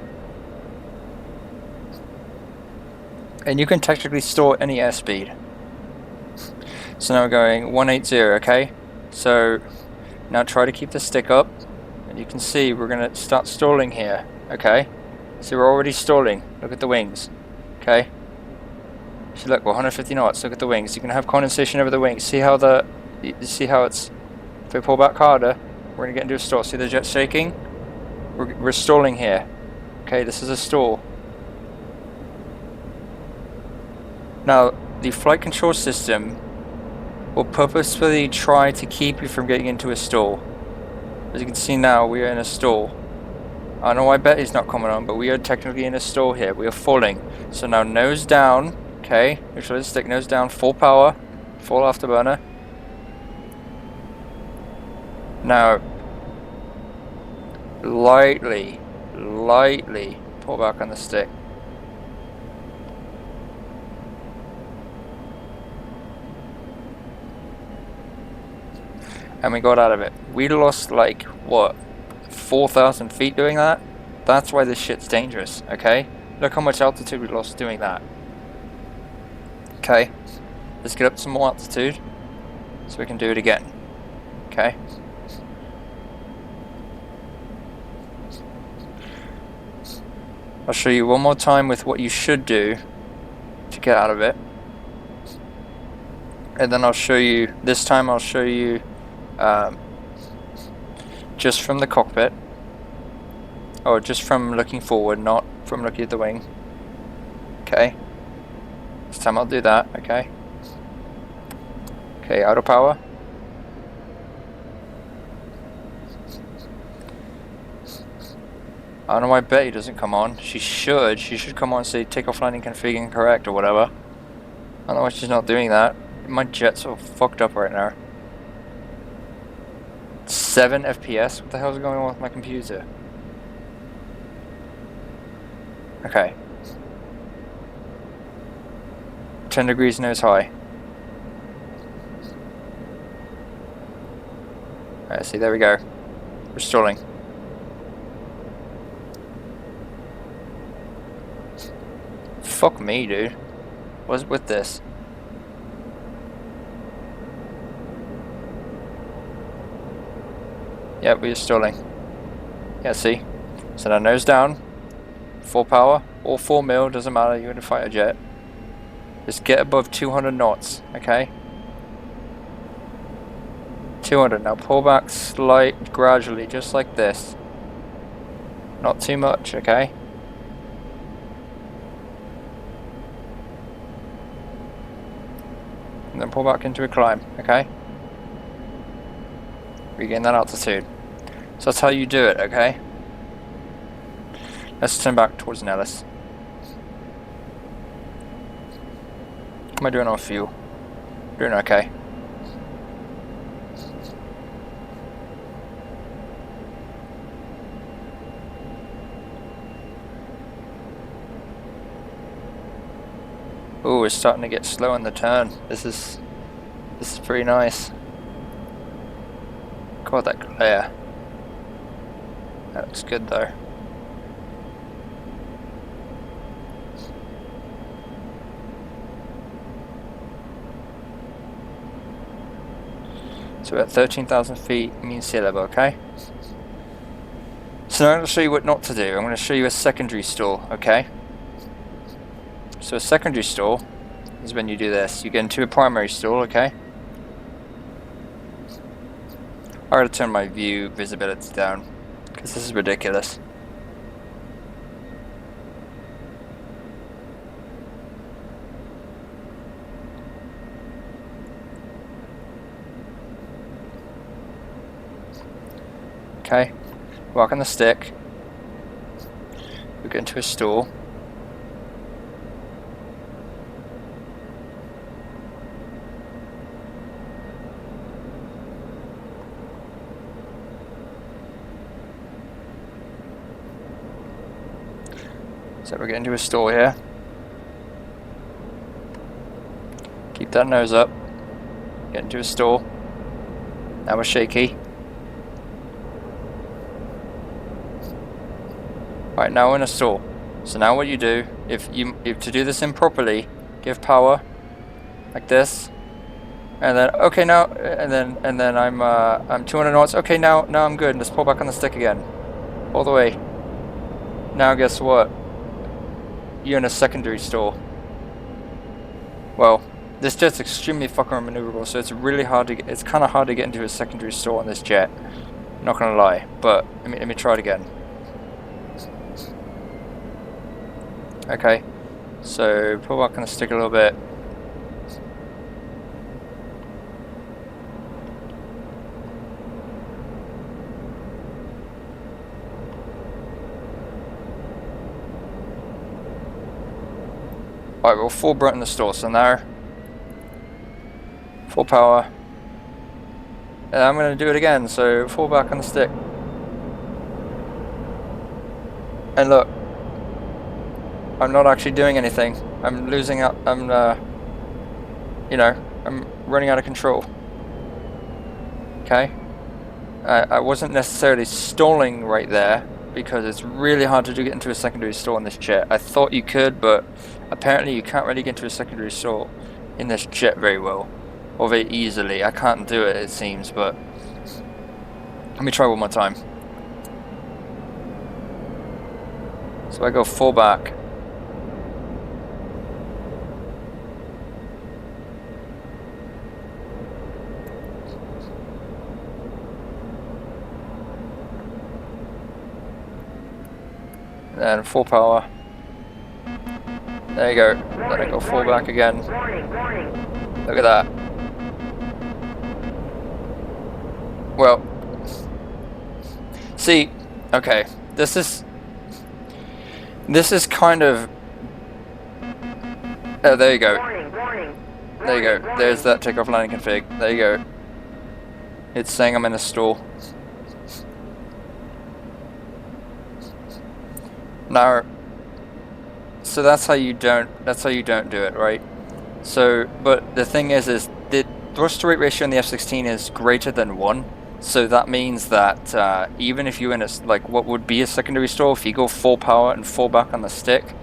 And you can technically store any airspeed. So now we're going 180, okay? So now try to keep the stick up. And you can see we're going to start stalling here, okay? So we're already stalling. Look at the wings, okay? So look, we're 150 knots. Look at the wings. You can have condensation over the wings. See how it's... If we pull back harder, we're going to get into a stall. See the jet shaking? We're stalling here. Okay, this is a stall. Now, the flight control system will purposefully try to keep you from getting into a stall. As you can see now, we are in a stall. I know I bet he's not coming on, but we are technically in a stall here. We are falling. So now nose down, okay? Make sure the stick nose down, full power, full afterburner. Now, lightly pull back on the stick. And we got out of it. We lost like, what, 4,000 feet doing that? That's why this shit's dangerous, okay? Look how much altitude we lost doing that. Okay, let's get up some more altitude so we can do it again. Okay. I'll show you one more time with what you should do to get out of it. And then I'll show you, this time I'll show you just from the cockpit. Or just from looking forward, not from looking at the wing. Okay. This time I'll do that, okay. Okay, auto power. I don't know why Betty doesn't come on. She should come on and say takeoff landing config incorrect or whatever. I don't know why she's not doing that. My jet's all fucked up right now. 7 FPS? What the hell's going on with my computer? Okay. 10 degrees nose high. Alright, see, there we go. We're stalling. Fuck me, dude. What's with this? Yeah, we're stalling. Yeah, see? So now nose down. Full power. Or 4 mil, doesn't matter, you're in a fighter jet. Just get above 200 knots, okay? 200. Now pull back gradually, just like this. Not too much, okay? And then pull back into a climb, okay? Regain that altitude. So that's how you do it, okay? Let's turn back towards Nellis. How am I doing on fuel? Doing okay. Ooh, it's starting to get slow on the turn. This is pretty nice. God, that glare. That looks good though. So we're at 13,000 feet, mean sea level, okay? So now I'm going to show you what not to do. I'm going to show you a secondary stall, okay? So a secondary stall is when you do this. You get into a primary stall, okay? I gotta turn my view visibility down because this is ridiculous. Okay, walk on the stick. We get into a stall. So we're getting to a stall here. Keep that nose up. Get into a stall. Now we're shaky. Right, now we're in a stall. So now what you do, if to do this improperly, give power like this, and then okay now, and then I'm 200 knots. Okay, now I'm good. Let's pull back on the stick again, all the way. Now guess what? You're in a secondary stall. Well, this jet's extremely fucking maneuverable, so it's really hard to get. It's kind of hard to get into a secondary stall on this jet. Not gonna lie, but let me try it again. Okay, so pull back on the stick a little bit. Alright, we're full brunt in the stall, so now full power. And I'm going to do it again, so full back on the stick. And look, I'm not actually doing anything. I'm losing out, I'm running out of control. Okay? I wasn't necessarily stalling right there, because it's really hard to get into a secondary stall in this jet. I thought you could, but apparently you can't really get into a secondary stall in this jet very well, or very easily. I can't do it, it seems, but let me try one more time. So I go full back. and full power. There you go. Then I go full back again. Look at that. Well, see, okay, this is kind of. Oh, there you go. There you go. There's that takeoff landing config. There you go. It's saying I'm in a stall. Now, so that's how you don't do it, right? So, but the thing is the thrust to weight ratio in the F-16 is greater than 1. So that means that even if you're in a, like what would be a secondary stall, if you go full power and fall back on the stick,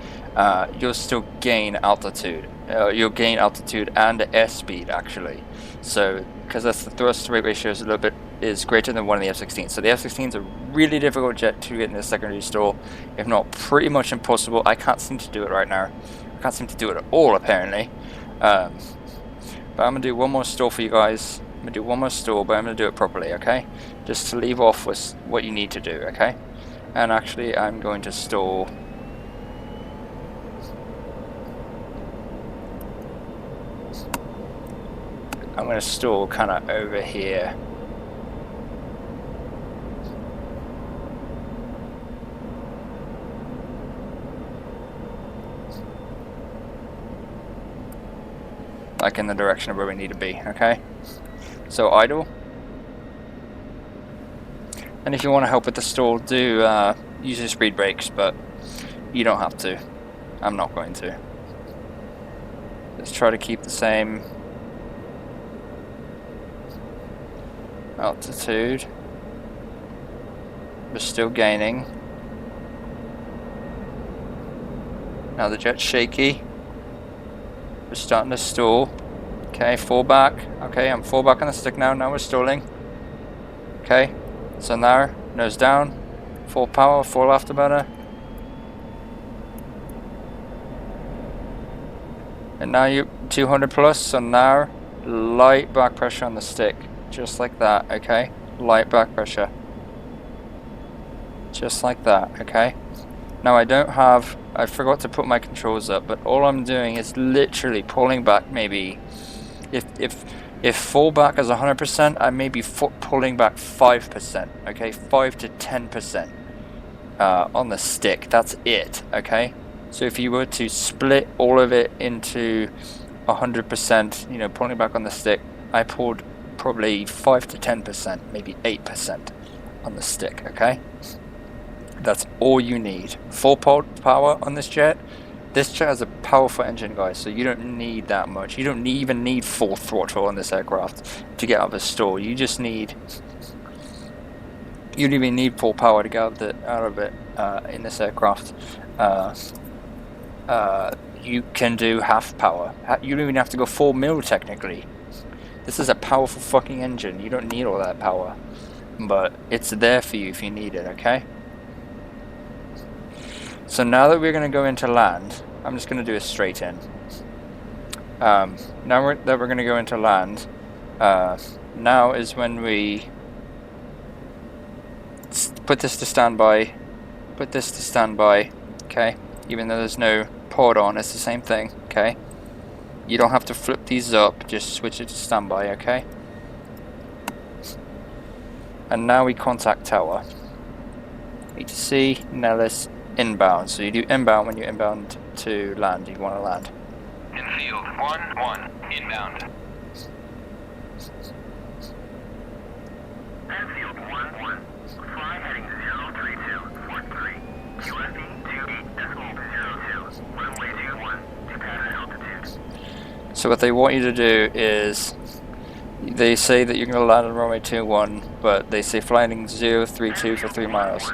you'll still gain altitude. You'll gain altitude and airspeed actually. So because that's the thrust to weight ratio is greater than 1 in the F-16. So the F-16 is a really difficult jet to get in the secondary stall, if not pretty much impossible. I can't seem to do it right now. I can't seem to do it at all apparently. But I'm gonna do one more stall for you guys. I'm gonna do one more stall, but I'm gonna do it properly, okay? Just to leave off with what you need to do, okay? And actually, I'm going to stall. I'm gonna stall kind of over here. Like in the direction of where we need to be, okay? So idle. And if you want to help with the stall, do use your speed brakes, but you don't have to. I'm not going to. Let's try to keep the same altitude. We're still gaining. Now the jet's shaky. We're starting to stall. Okay, fall back. Okay, I'm full back on the stick now. Now we're stalling. Okay, so now nose down, full power, full afterburner. And now you 200 plus. So now light back pressure on the stick, just like that. Okay, light back pressure, just like that. Okay. Now I forgot to put my controls up, but all I'm doing is literally pulling back. Maybe if full back is 100%, I may be pulling back 5%. Okay, 5 to 10% on the stick. That's it. Okay. So if you were to split all of it into 100%, you know, pulling back on the stick, I pulled probably 5 to 10%, maybe 8% on the stick. Okay. That's all you need. Full power on this jet. This jet has a powerful engine, guys, so you don't need that much. You don't even need full throttle on this aircraft to get out of a stall. You just need... You don't even need full power to get out of it in this aircraft. You can do half power. You don't even have to go full mil, technically. This is a powerful fucking engine. You don't need all that power. But it's there for you if you need it, okay? So now that we're going to go into land, I'm just going to do a straight in. Now that we're going to go into land, now is when we put this to standby, okay? Even though there's no port on, it's the same thing, okay? You don't have to flip these up, just switch it to standby, okay? And now we contact tower. ATC, Nellis, inbound. So you do inbound when you inbound to land. You want to land. Infield 1-1 inbound. Infield 1-1. Fly heading 03243. QFE 28.02. Runway 21 to pattern altitude. So what they want you to do is, they say that you're going to land on runway 21, but they say flying 032 for 3 miles.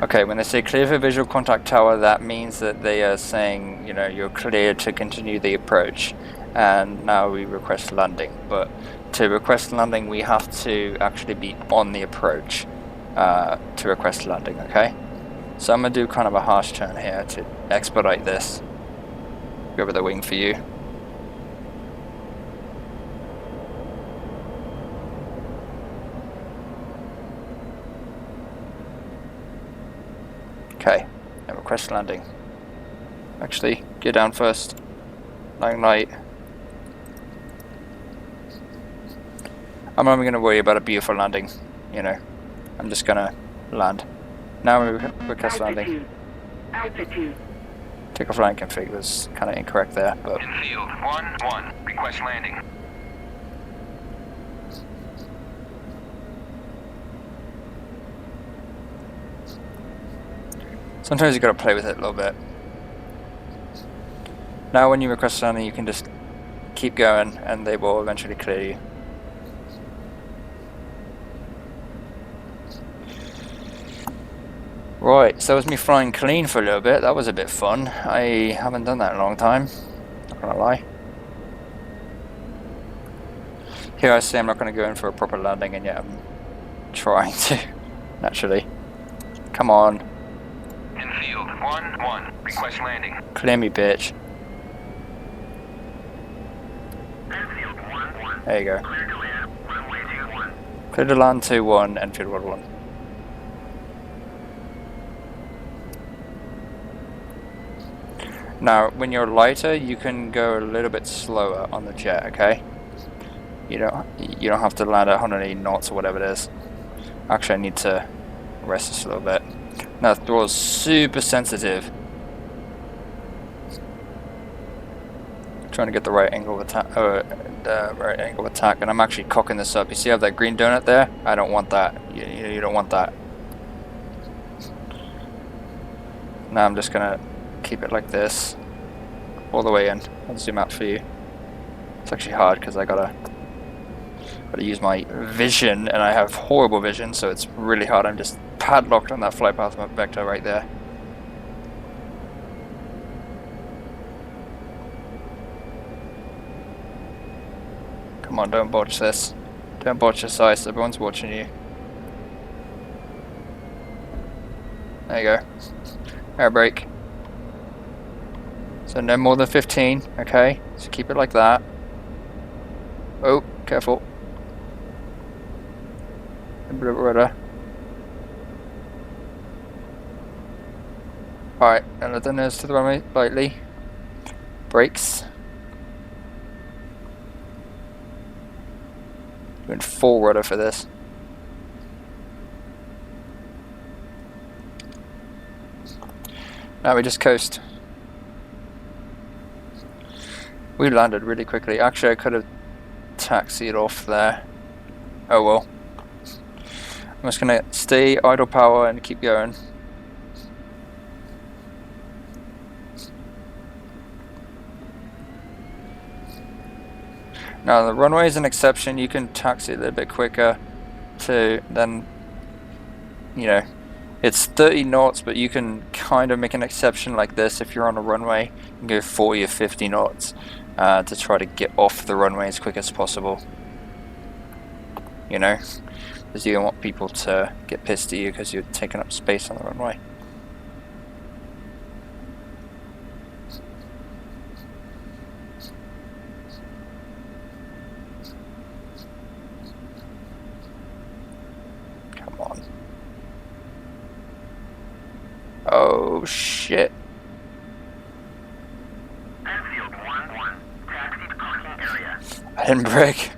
Okay, when they say clear for visual contact tower, that means that they are saying, you know, you're clear to continue the approach. And now we request landing. But to request landing, we have to actually be on the approach to request landing, okay? So I'm going to do kind of a harsh turn here to expedite this. Go over the wing for you. Okay, and request landing. Actually, get down first. Lying light. I'm not even going to worry about a beautiful landing, you know. I'm just going to land. Now we request landing. Altitude. Takeoff line config was kind of incorrect there, but... In field 1-1, request landing. Sometimes you got to play with it a little bit. Now when you request landing, you can just keep going and they will eventually clear you. Right, so that was me flying clean for a little bit. That was a bit fun. I haven't done that in a long time, not gonna lie. Here I say I'm not gonna go in for a proper landing, and yet I'm trying to, naturally. Come on. In field 1-1, request landing. Clear me, bitch. Enfield 1-1. There you go. Clear to land, runway 21. Clear to land 2-1, Enfield 1-1. Now, when you're lighter, you can go a little bit slower on the jet, okay? You don't have to land at 180 knots or whatever it is. Actually, I need to rest this a little bit. Now, the throttle is super sensitive. Trying to get the right angle of attack, and I'm actually cocking this up. You see how that green donut there? I don't want that. You don't want that. Now I'm just gonna keep it like this all the way in. I'll zoom out for you. It's actually hard because I gotta use my vision, and I have horrible vision, so it's really hard. I'm just padlocked on that flight path vector right there. Come on, don't botch this. Don't botch this ice, everyone's watching you. There you go. Air brake. So no more than 15, okay? So keep it like that. Oh, careful. A bit of a rudder. Alright, and let the nose to the runway lightly. Brakes. Doing full rudder for this. Now we just coast. We landed really quickly. Actually, I could have taxied off there. Oh well. I'm just gonna stay idle power and keep going. Now the runway is an exception. You can taxi a little bit quicker to then, you know, it's 30 knots, but you can kind of make an exception like this if you're on a runway and go 40 or 50 knots to try to get off the runway as quick as possible. You know, because you don't want people to get pissed at you because you're taking up space on the runway. Oh shit. Enfield 1-1, taxi to parking area. I didn't brake.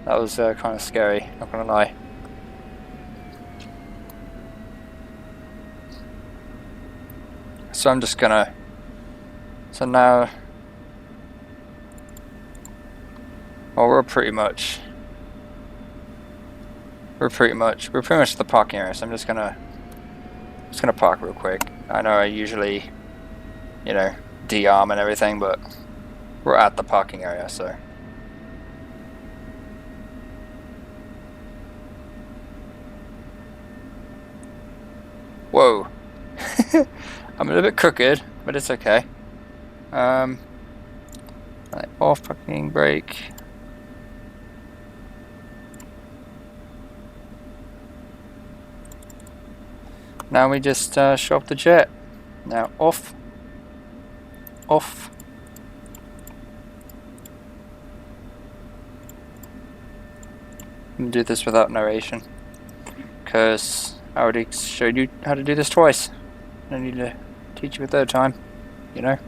That was kind of scary, not gonna lie. So I'm just gonna... So now... Well, we're pretty much at the parking area, so I'm just gonna park real quick. I know I usually, you know, de-arm and everything, but we're at the parking area, so. Whoa. I'm a little bit crooked, but it's okay. Like off parking brake. Now we just show up the jet. Now off. Off. I'm gonna do this without narration, because I already showed you how to do this twice. No need to teach you a third time, you know.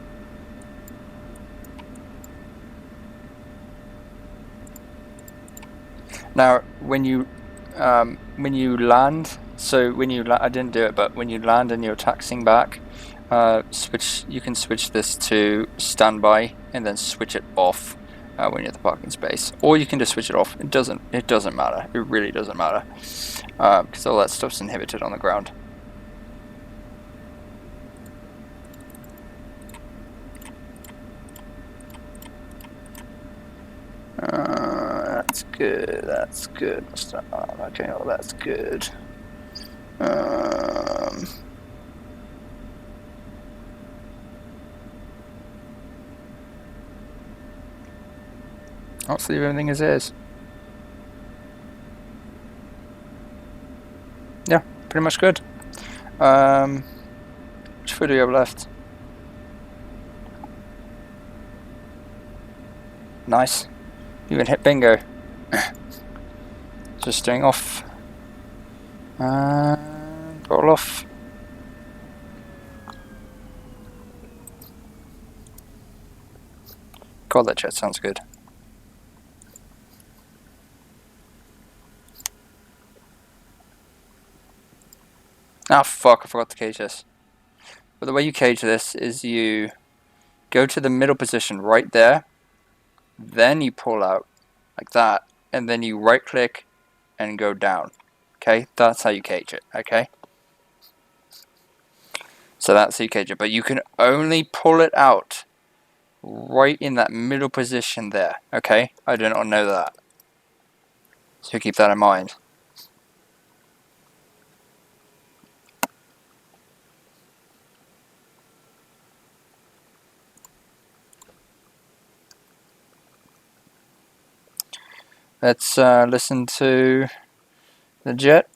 Now, when you land, so when you I didn't do it, but when you land and you're taxiing back, you can switch this to standby and then switch it off when you're at the parking space, or you can just switch it off. It doesn't matter. It really doesn't matter because all that stuff's inhibited on the ground. That's good. That's good. Okay, well, that's good. I'll leave everything as is. Yeah, pretty much good. Which foot do you have left? Nice. You can hit bingo. Just staying off. And roll off. God, that jet sounds good. Ah, fuck, I forgot to cage this. But the way you cage this is you go to the middle position right there, then you pull out like that, and then you right click and go down. Okay, that's how you cage it, okay? So that's how you cage it, but you can only pull it out right in that middle position there, okay? I did not know that. So keep that in mind. Let's listen to the jet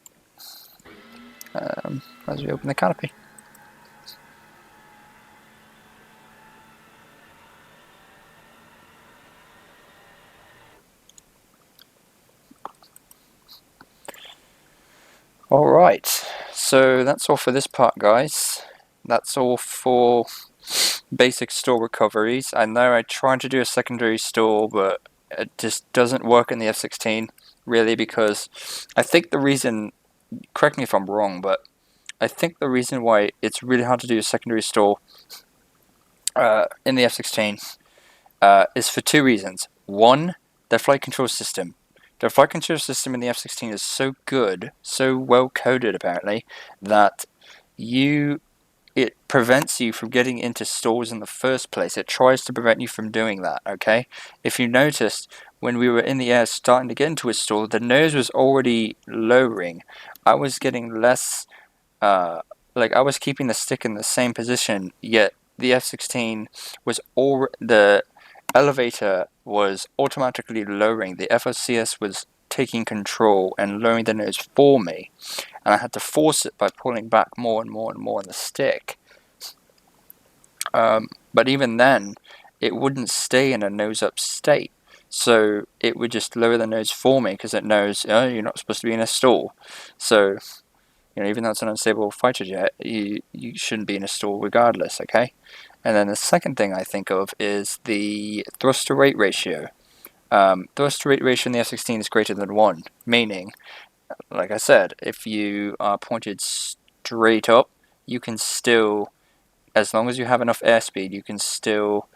as we open the canopy. Alright, so that's all for this part, guys. That's all for basic store recoveries. I know I tried to do a secondary store, but it just doesn't work in the F-16, really, because I think the reason, correct me if I'm wrong, but I think the reason why it's really hard to do a secondary store in the F-16 is for two reasons. One, their flight control system. Their flight control system in the F-16 is so good, so well coded apparently, that it prevents you from getting into stores in the first place. It tries to prevent you from doing that, okay? If you noticed, when we were in the air starting to get into a store, the nose was already lowering. I was getting less, I was keeping the stick in the same position, yet the F-16 was the elevator was automatically lowering. The FOCS was taking control and lowering the nose for me, and I had to force it by pulling back more and more and more on the stick. But even then, it wouldn't stay in a nose-up state, so it would just lower the nose for me because it knows, oh, you're not supposed to be in a stall. So, even though it's an unstable fighter jet, you shouldn't be in a stall regardless, okay? And then the second thing I think of is the thrust-to-weight ratio. Thrust-to-weight ratio in the F-16 is greater than 1, meaning, like I said, if you are pointed straight up, you can still, as long as you have enough airspeed, you can still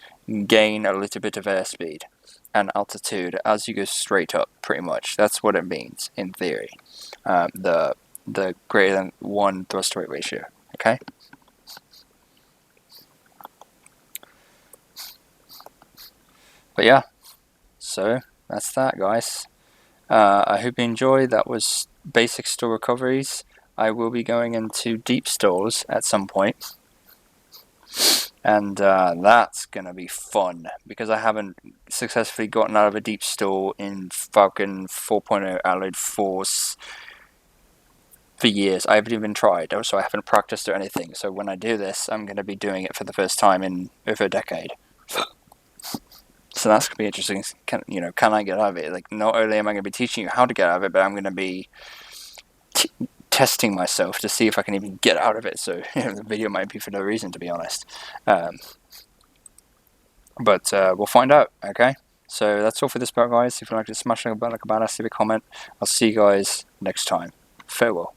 gain a little bit of airspeed and altitude as you go straight up, pretty much. That's what it means, in theory. The greater than 1 thrust-to-weight ratio, okay? But yeah, so that's that, guys. I hope you enjoyed. That was basic store recoveries. I will be going into deep stores at some point, and that's gonna be fun because I haven't successfully gotten out of a deep store in Falcon 4.0 Allied Force for years. I haven't even tried, so I haven't practiced or anything. So when I do this, I'm gonna be doing it for the first time in over a decade. So that's going to be interesting. Can I get out of it? Like, not only am I going to be teaching you how to get out of it, but I'm going to be testing myself to see if I can even get out of it. So the video might be for no reason, to be honest. But we'll find out. Okay. So that's all for this part, guys. If you like to smash like a badass, leave a comment. I'll see you guys next time. Farewell.